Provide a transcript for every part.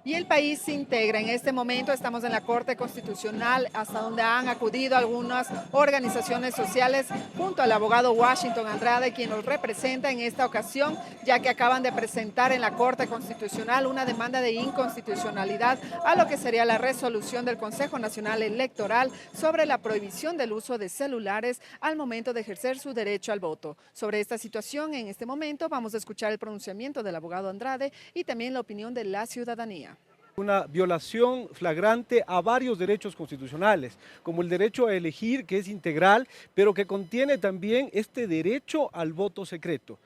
Y el país se integra. En este momento estamos en la Corte Constitucional, hasta donde han acudido algunas organizaciones sociales junto al abogado Washington Andrade, quien nos representa en esta ocasión, ya que acaban de presentar en la Corte Constitucional una demanda de inconstitucionalidad a lo que sería la resolución del Consejo Nacional Electoral sobre la prohibición del uso de celulares al momento de ejercer su derecho al voto. Sobre esta situación, en este momento vamos a escuchar el pronunciamiento del abogado Andrade y también la opinión de la ciudadanía. Una violación flagrante a varios derechos constitucionales, como el derecho a elegir, que es integral, pero que contiene también este derecho al voto secreto.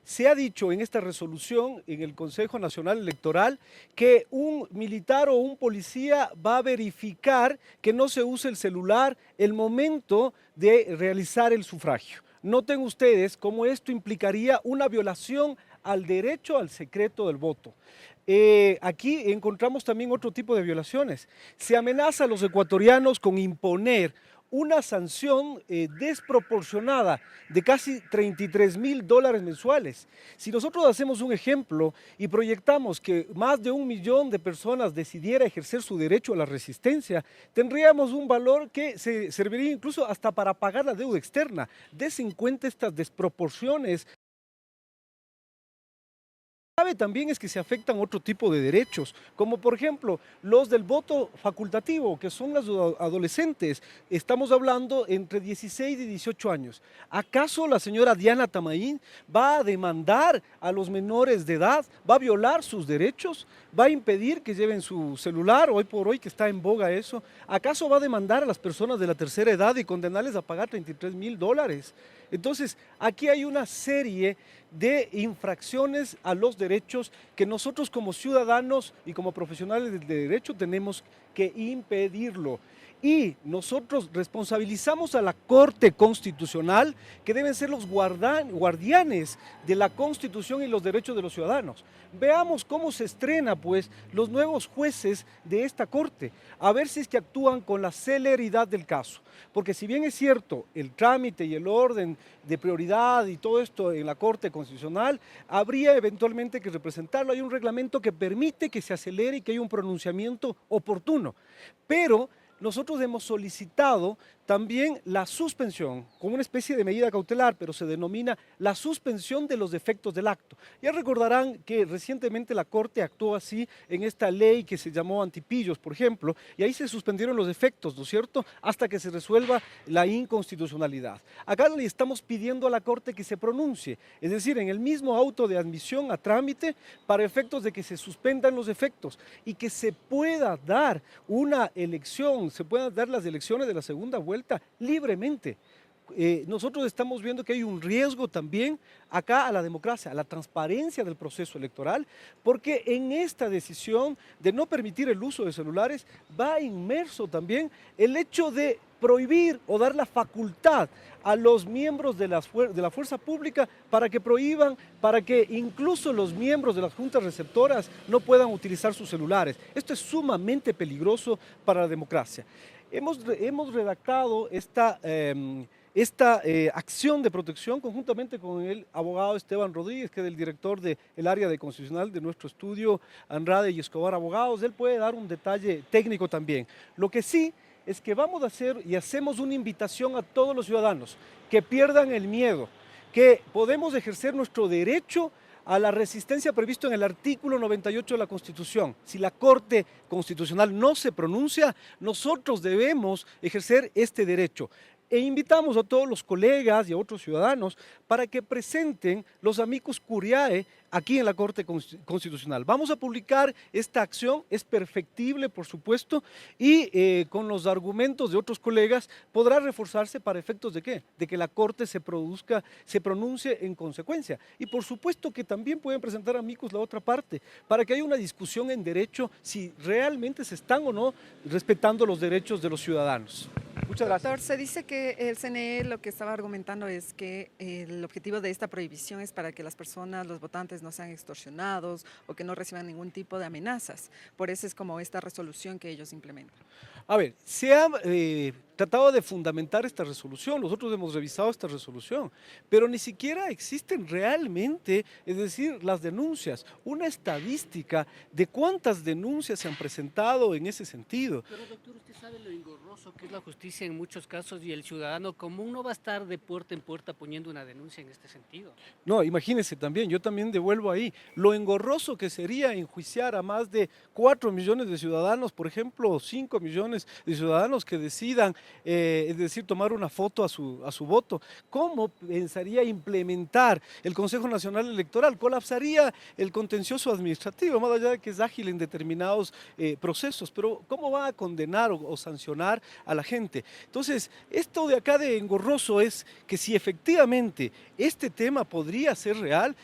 Se ha dicho en esta resolución en el Consejo Nacional Electoral que un militar o un policía va a verificar que no se use el celular el momento de realizar el sufragio. Noten ustedes cómo esto implicaría una violación al derecho al secreto del voto. Aquí encontramos también otro tipo de violaciones. Se amenaza a los ecuatorianos con imponer una sanción desproporcionada de casi $33.000 mensuales. Si nosotros hacemos un ejemplo y proyectamos que más de 1 millón de personas decidiera ejercer su derecho a la resistencia, tendríamos un valor que se serviría incluso hasta para pagar la deuda externa. Des en cuenta estas desproporciones. Grave también es que se afectan otro tipo de derechos, como por ejemplo los del voto facultativo, que son los adolescentes. Estamos hablando entre 16 y 18 años. ¿Acaso la señora Diana Tamaín va a demandar a los menores de edad? ¿Va a violar sus derechos? ¿Va a impedir que lleven su celular, hoy por hoy que está en boga eso? ¿Acaso va a demandar a las personas de la tercera edad y condenarles a pagar $33.000? Entonces, aquí hay una serie de infracciones a los derechos que nosotros como ciudadanos y como profesionales del derecho tenemos que impedirlo. Y nosotros responsabilizamos a la Corte Constitucional, que deben ser los guardianes de la Constitución y los derechos de los ciudadanos. Veamos cómo se estrena, pues, los nuevos jueces de esta Corte, a ver si es que actúan con la celeridad del caso. Porque si bien es cierto, el trámite y el orden de prioridad y todo esto en la Corte Constitucional, habría eventualmente que representarlo. Hay un reglamento que permite que se acelere y que haya un pronunciamiento oportuno. Pero nosotros hemos solicitado también la suspensión, como una especie de medida cautelar, pero se denomina la suspensión de los defectos del acto. Ya recordarán que recientemente la Corte actuó así en esta ley que se llamó Antipillos, por ejemplo, y ahí se suspendieron los defectos, ¿no es cierto?, hasta que se resuelva la inconstitucionalidad. Acá le estamos pidiendo a la Corte que se pronuncie, es decir, en el mismo auto de admisión a trámite, para efectos de que se suspendan los efectos y que se pueda dar una elección, se puedan dar las elecciones de la segunda vuelta libremente. Nosotros estamos viendo que hay un riesgo también acá a la democracia, a la transparencia del proceso electoral, porque en esta decisión de no permitir el uso de celulares va inmerso también el hecho de prohibir o dar la facultad a los miembros de la fuerza pública para que prohíban, para que incluso los miembros de las juntas receptoras no puedan utilizar sus celulares. Esto es sumamente peligroso para la democracia. Hemos redactado esta acción de protección conjuntamente con el abogado Esteban Rodríguez, que es el director del área de constitucional de nuestro estudio Andrade y Escobar Abogados. Él puede dar un detalle técnico también. Lo que sí es que vamos a hacer y hacemos una invitación a todos los ciudadanos que pierdan el miedo, que podemos ejercer nuestro derecho a la resistencia previsto en el artículo 98 de la Constitución. Si la Corte Constitucional no se pronuncia, nosotros debemos ejercer este derecho. E invitamos a todos los colegas y a otros ciudadanos para que presenten los amicus curiae aquí en la Corte Constitucional. Vamos a publicar esta acción, es perfectible, por supuesto, y con los argumentos de otros colegas podrá reforzarse para efectos de ¿qué? De que la Corte se pronuncie en consecuencia. Y por supuesto que también pueden presentar amicus la otra parte, para que haya una discusión en derecho si realmente se están o no respetando los derechos de los ciudadanos. Muchas gracias. Doctor, se dice que el CNE lo que estaba argumentando es que el objetivo de esta prohibición es para que las personas, los votantes, no sean extorsionados o que no reciban ningún tipo de amenazas. Por eso es como esta resolución que ellos implementan. A ver, se ha tratado de fundamentar esta resolución, nosotros hemos revisado esta resolución, pero ni siquiera existen realmente, es decir, las denuncias, una estadística de cuántas denuncias se han presentado en ese sentido. Pero doctor, usted sabe lo engorroso que es la justicia en muchos casos y el ciudadano común no va a estar de puerta en puerta poniendo una denuncia en este sentido. No, imagínense también, yo también devuelvo ahí, lo engorroso que sería enjuiciar a más de 4 millones de ciudadanos, por ejemplo, 5 millones de ciudadanos que decidan, es decir, tomar una foto a su voto. ¿Cómo pensaría implementar el Consejo Nacional Electoral? Colapsaría el contencioso administrativo, más allá de que es ágil en determinados procesos, pero ¿cómo va a condenar o sancionar a la gente? Entonces, esto de acá de engorroso es que si efectivamente este tema podría ser real,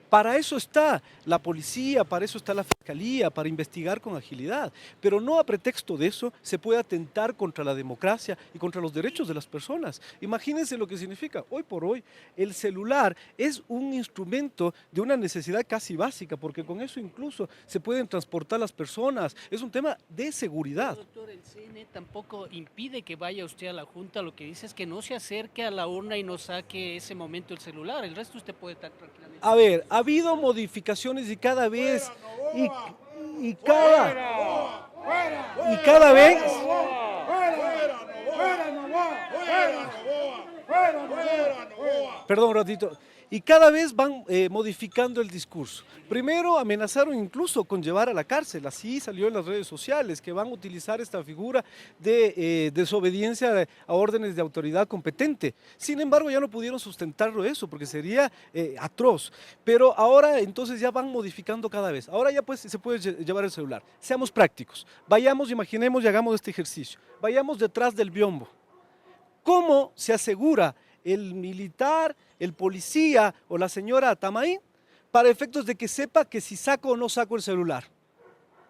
para eso está la policía, para eso está la fiscalía, para investigar con agilidad, pero no a pretexto de eso se puede atentar contra la democracia y contra los derechos de las personas. Imagínense lo que significa. Hoy por hoy el celular es un instrumento de una necesidad casi básica, porque con eso incluso se pueden transportar las personas. Es un tema de seguridad. Pero, doctor, el CNE tampoco impide que vaya usted a la Junta, lo que dice es que no se acerque a la urna y no saque ese momento el celular, el resto usted puede estar tranquilamente. A ver, ha habido modificaciones y cada vez y cada vez perdón un ratito, y cada vez van modificando el discurso. Primero amenazaron incluso con llevar a la cárcel, así salió en las redes sociales, que van a utilizar esta figura de desobediencia a órdenes de autoridad competente. Sin embargo, ya no pudieron sustentarlo eso, porque sería atroz. Pero ahora entonces ya van modificando cada vez. Ahora ya pues se puede llevar el celular. Seamos prácticos. Vayamos, imaginemos y hagamos este ejercicio. Vayamos detrás del biombo. ¿Cómo se asegura el militar, el policía o la señora Tamaín para efectos de que sepa que si saco o no saco el celular?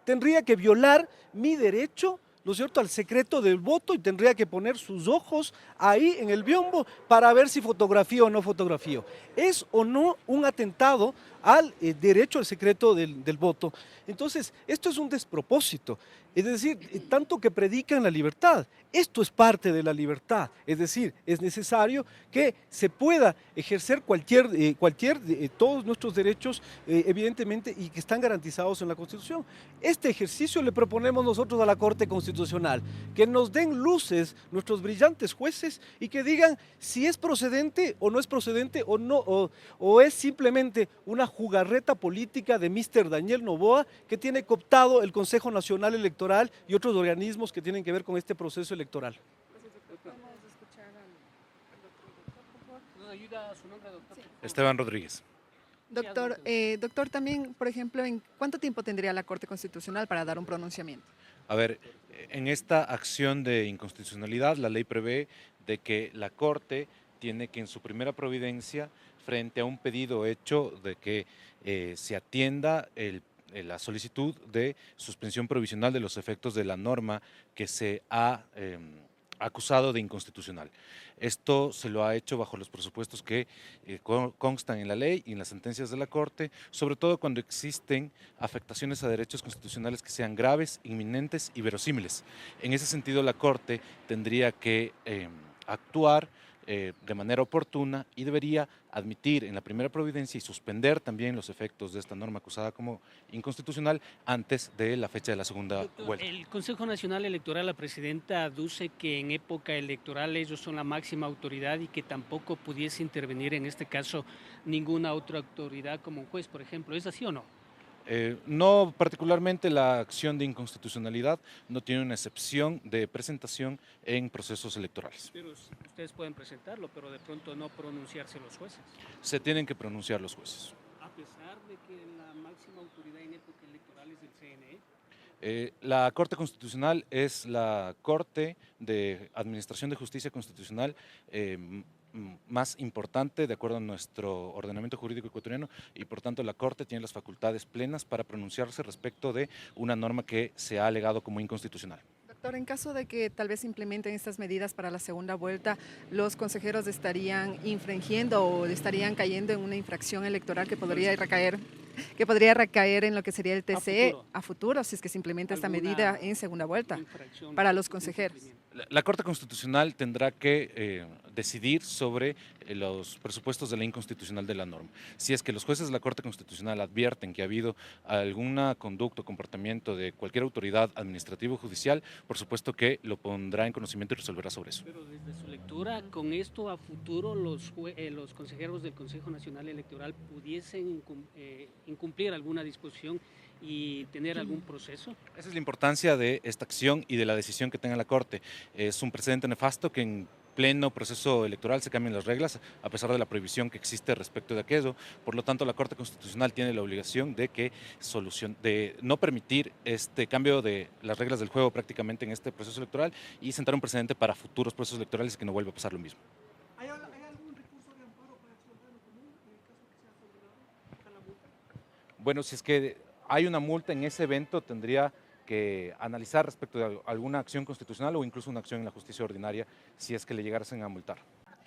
Tendría que violar mi derecho, ¿no es cierto?, al secreto del voto y tendría que poner sus ojos ahí en el biombo para ver si fotografío o no fotografío. ¿Es o no un atentado al derecho al secreto del voto? Entonces, esto es un despropósito. Es decir, tanto que predican la libertad, esto es parte de la libertad. Es decir, es necesario que se pueda ejercer todos nuestros derechos, evidentemente, y que están garantizados en la Constitución. Este ejercicio le proponemos nosotros a la Corte Constitucional, que nos den luces nuestros brillantes jueces y que digan si es procedente o no es procedente o no, o es simplemente una jugarreta política de Mr. Daniel Noboa que tiene cooptado el Consejo Nacional Electoral y otros organismos que tienen que ver con este proceso electoral. Esteban Rodríguez. Doctor, también, por ejemplo, ¿en cuánto tiempo tendría la Corte Constitucional para dar un pronunciamiento? A ver, en esta acción de inconstitucionalidad, la ley prevé de que la Corte tiene que en su primera providencia, frente a un pedido hecho de que se atienda la solicitud de suspensión provisional de los efectos de la norma que se ha acusado de inconstitucional. Esto se lo ha hecho bajo los presupuestos que constan en la ley y en las sentencias de la Corte, sobre todo cuando existen afectaciones a derechos constitucionales que sean graves, inminentes y verosímiles. En ese sentido, la Corte tendría que actuar de manera oportuna y debería admitir en la primera providencia y suspender también los efectos de esta norma acusada como inconstitucional antes de la fecha de la segunda Doctor, vuelta. el Consejo Nacional Electoral, la presidenta aduce que en época electoral ellos son la máxima autoridad y que tampoco pudiese intervenir en este caso ninguna otra autoridad como un juez, por ejemplo. ¿Es así o no? No particularmente la acción de inconstitucionalidad no tiene una excepción de presentación en procesos electorales. Pero ustedes pueden presentarlo, pero de pronto no pronunciarse los jueces. Se tienen que pronunciar los jueces. A pesar de que la máxima autoridad en época electoral es el CNE. La Corte Constitucional es la Corte de Administración de Justicia Constitucional más importante de acuerdo a nuestro ordenamiento jurídico ecuatoriano y por tanto la Corte tiene las facultades plenas para pronunciarse respecto de una norma que se ha alegado como inconstitucional. Doctor, en caso de que tal vez implementen estas medidas para la segunda vuelta, ¿los consejeros estarían infringiendo o estarían cayendo en una infracción electoral que podría recaer Que podría recaer en lo que sería el TCE futuro. a futuro, si es que se implementa esta Alguna medida en segunda vuelta infracción, para los consejeros. incumplimiento. La Corte Constitucional tendrá que decidir sobre los presupuestos de la inconstitucional de la norma. Si es que los jueces de la Corte Constitucional advierten que ha habido alguna conducta o comportamiento de cualquier autoridad administrativa o judicial, por supuesto que lo pondrá en conocimiento y resolverá sobre eso. Pero desde su lectura, con esto a futuro los consejeros del Consejo Nacional Electoral pudiesen incumplir alguna disposición y tener algún proceso. Esa es la importancia de esta acción y de la decisión que tenga la Corte. Es un precedente nefasto que en pleno proceso electoral se cambien las reglas, a pesar de la prohibición que existe respecto de aquello. Por lo tanto, la Corte Constitucional tiene la obligación de no permitir este cambio de las reglas del juego prácticamente en este proceso electoral y sentar un precedente para futuros procesos electorales y que no vuelva a pasar lo mismo. ¿Hay algún recurso de amparo para Acción Ciudadana Común en el caso que sea sobrado la multa? Bueno, si es que hay una multa en ese evento, tendría que analizar respecto de alguna acción constitucional o incluso una acción en la justicia ordinaria si es que le llegasen a multar.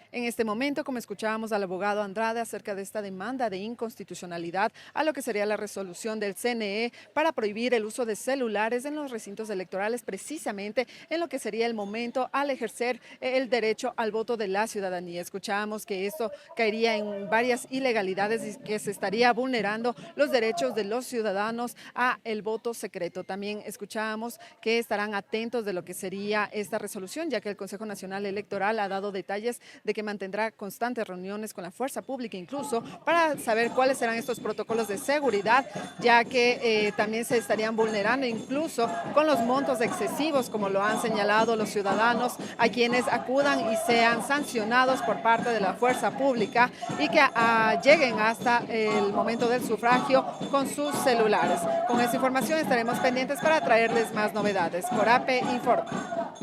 En este momento, como escuchábamos al abogado Andrade acerca de esta demanda de inconstitucionalidad a lo que sería la resolución del CNE para prohibir el uso de celulares en los recintos electorales, precisamente en lo que sería el momento al ejercer el derecho al voto de la ciudadanía. Escuchábamos que esto caería en varias ilegalidades y que se estaría vulnerando los derechos de los ciudadanos a el voto secreto. También escuchábamos que estarán atentos de lo que sería esta resolución, ya que el Consejo Nacional Electoral ha dado detalles de que mantendrá constantes reuniones con la fuerza pública incluso para saber cuáles serán estos protocolos de seguridad, ya que también se estarían vulnerando incluso con los montos excesivos, como lo han señalado los ciudadanos, a quienes acudan y sean sancionados por parte de la fuerza pública y que lleguen hasta el momento del sufragio con sus celulares. Con esta información estaremos pendientes para traerles más novedades. Corape informa.